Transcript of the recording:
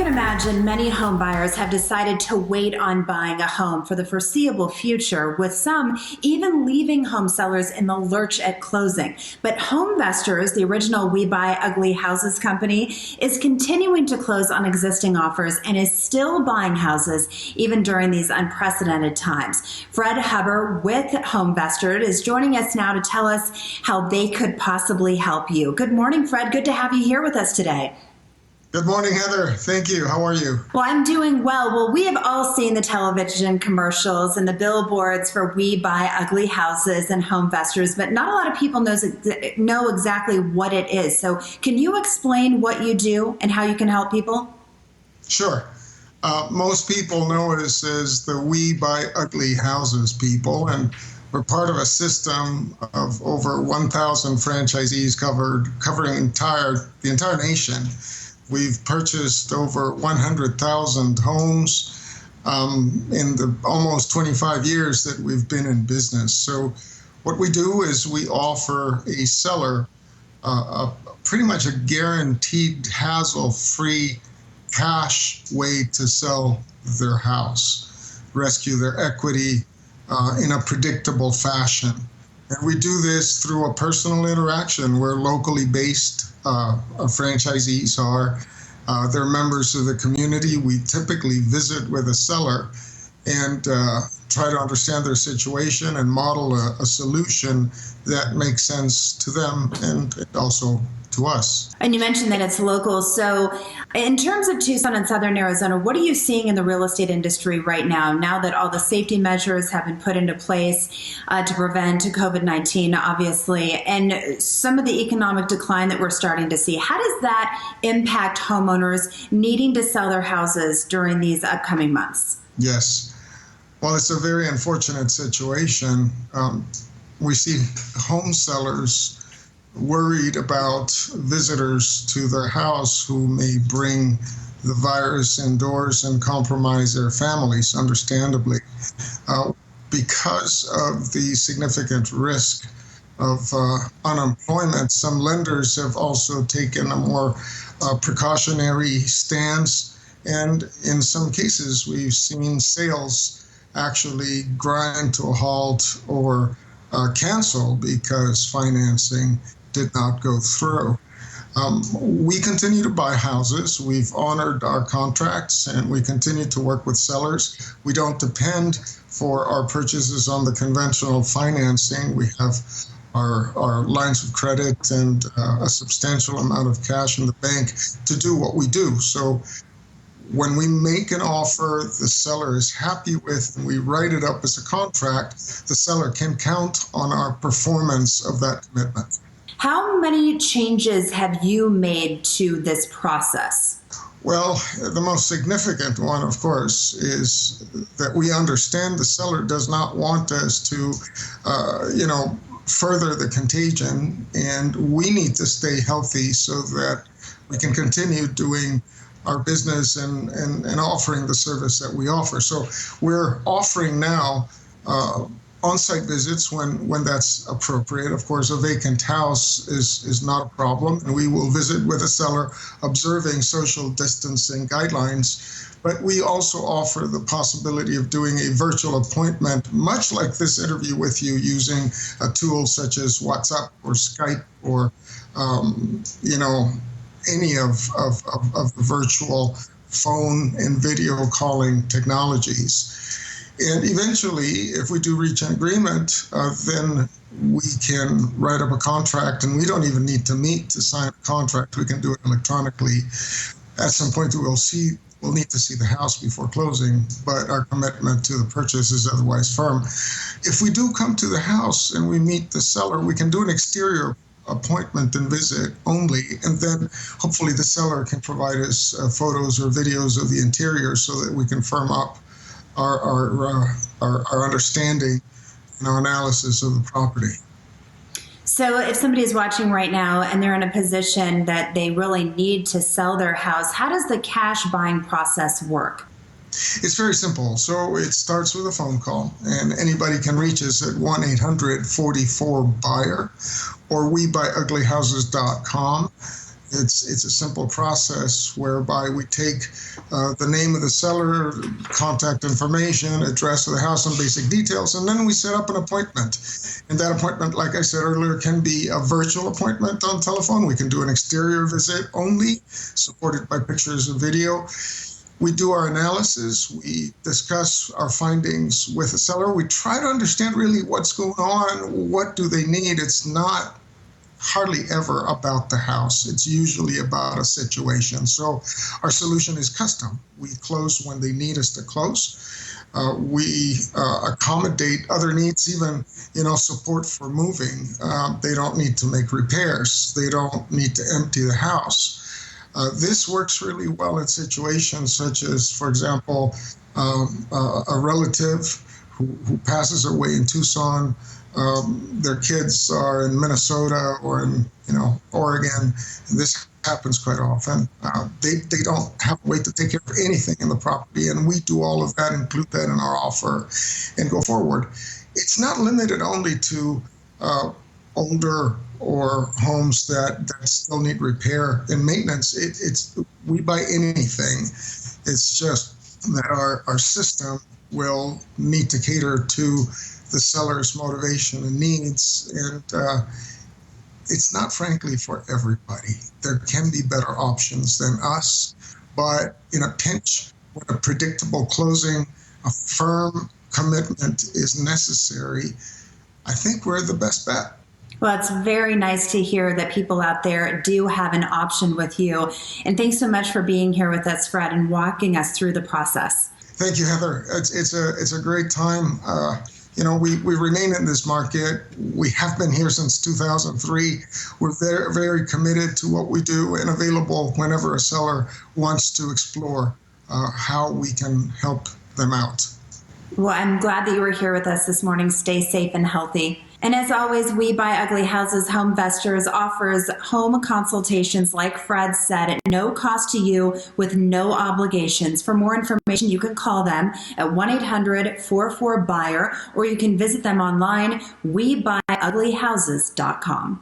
can imagine, many home buyers have decided to wait on buying a home for the foreseeable future, with some even leaving home sellers in the lurch at closing. But Homevestors, the original We Buy Ugly Houses company, is continuing to close on existing offers and is still buying houses even during these unprecedented times. Fred Hubbard with Homevestors is joining us now to tell us how they could possibly help you. Good morning, Fred. Good to have you here with us today. Good morning, Heather. Thank you. How are you? Well, I'm doing well. Well, we have all seen the television commercials and the billboards for We Buy Ugly Houses and Homevestors, but not a lot of people know exactly what it is. So can you explain what you do and how you can help people? Sure. Most people know us as the We Buy Ugly Houses people, and we're part of a system of over 1,000 franchisees covering the entire nation. We've purchased over 100,000 homes in the almost 25 years that we've been in business. So what we do is we offer a seller pretty much a guaranteed hassle-free cash way to sell their house, rescue their equity in a predictable fashion. And we do this through a personal interaction. We're locally based. Our franchisees are. They're members of the community. We typically visit with a seller and try to understand their situation and model a solution that makes sense to them and also to us. And you mentioned that it's local. So in terms of Tucson and Southern Arizona, what are you seeing in the real estate industry right now that all the safety measures have been put into place to prevent COVID-19, obviously, and some of the economic decline that we're starting to see? How does that impact homeowners needing to sell their houses during these upcoming months? Yes. Well, it's a very unfortunate situation. We see home sellers worried about visitors to their house who may bring the virus indoors and compromise their families, understandably. Because of the significant risk of unemployment, some lenders have also taken a more precautionary stance, and in some cases we've seen sales actually grind to a halt or cancel because financing did not go through. We continue to buy houses. We've honored our contracts and we continue to work with sellers. We don't depend for our purchases on the conventional financing. We have our lines of credit and a substantial amount of cash in the bank to do what we do. So when we make an offer the seller is happy with and we write it up as a contract, the seller can count on our performance of that commitment. How many changes have you made to this process? Well, the most significant one, of course, is that we understand the seller does not want us to, further the contagion, and we need to stay healthy so that we can continue doing our business and offering the service that we offer. So we're offering now on-site visits when that's appropriate. Of course, a vacant house is not a problem, and we will visit with a seller observing social distancing guidelines. But we also offer the possibility of doing a virtual appointment, much like this interview with you, using a tool such as WhatsApp or Skype or, any of the virtual phone and video calling technologies. And eventually, if we do reach an agreement, then we can write up a contract, and we don't even need to meet to sign a contract. We can do it electronically. At some point, we'll need to see the house before closing, but our commitment to the purchase is otherwise firm. If we do come to the house and we meet the seller, we can do an exterior appointment and visit only, and then hopefully the seller can provide us photos or videos of the interior so that we can firm up our understanding and our analysis of the property. So if somebody is watching right now and they're in a position that they really need to sell their house, how does the cash buying process work? It's very simple. So it starts with a phone call, and anybody can reach us at 1-800-44-BUYER or WeBuyUglyHouses.com. It's a simple process whereby we take the name of the seller, contact information, address of the house, and basic details, and then we set up an appointment. And that appointment, like I said earlier, can be a virtual appointment on telephone. We can do an exterior visit only, supported by pictures and video. We do our analysis. We discuss our findings with the seller. We try to understand really what's going on. What do they need? It's not hardly ever about the house. It's usually about a situation. So our solution is custom. We close when they need us to close. We accommodate other needs, even support for moving. They don't need to make repairs. They don't need to empty the house. This works really well in situations such as, for example, a relative who passes away in Tucson. Their kids are in Minnesota or in Oregon, and this happens quite often. They don't have a way to take care of anything in the property, and we do all of that, include that in our offer, and go forward. It's not limited only to older or homes that still need repair and maintenance. We buy anything. It's just that our system will need to cater to the seller's motivation and needs, and it's not, frankly, for everybody. There can be better options than us, but in a pinch, when a predictable closing, a firm commitment is necessary, I think we're the best bet. Well, it's very nice to hear that people out there do have an option with you. And thanks so much for being here with us, Fred, and walking us through the process. Thank you, Heather. It's a great time. We remain in this market. We have been here since 2003. We're very, very committed to what we do and available whenever a seller wants to explore how we can help them out. Well, I'm glad that you were here with us this morning. Stay safe and healthy. And as always, We Buy Ugly Houses Homevestors offers home consultations, like Fred said, at no cost to you with no obligations. For more information, you can call them at 1-800-44-BUYER, or you can visit them online, webuyuglyhouses.com.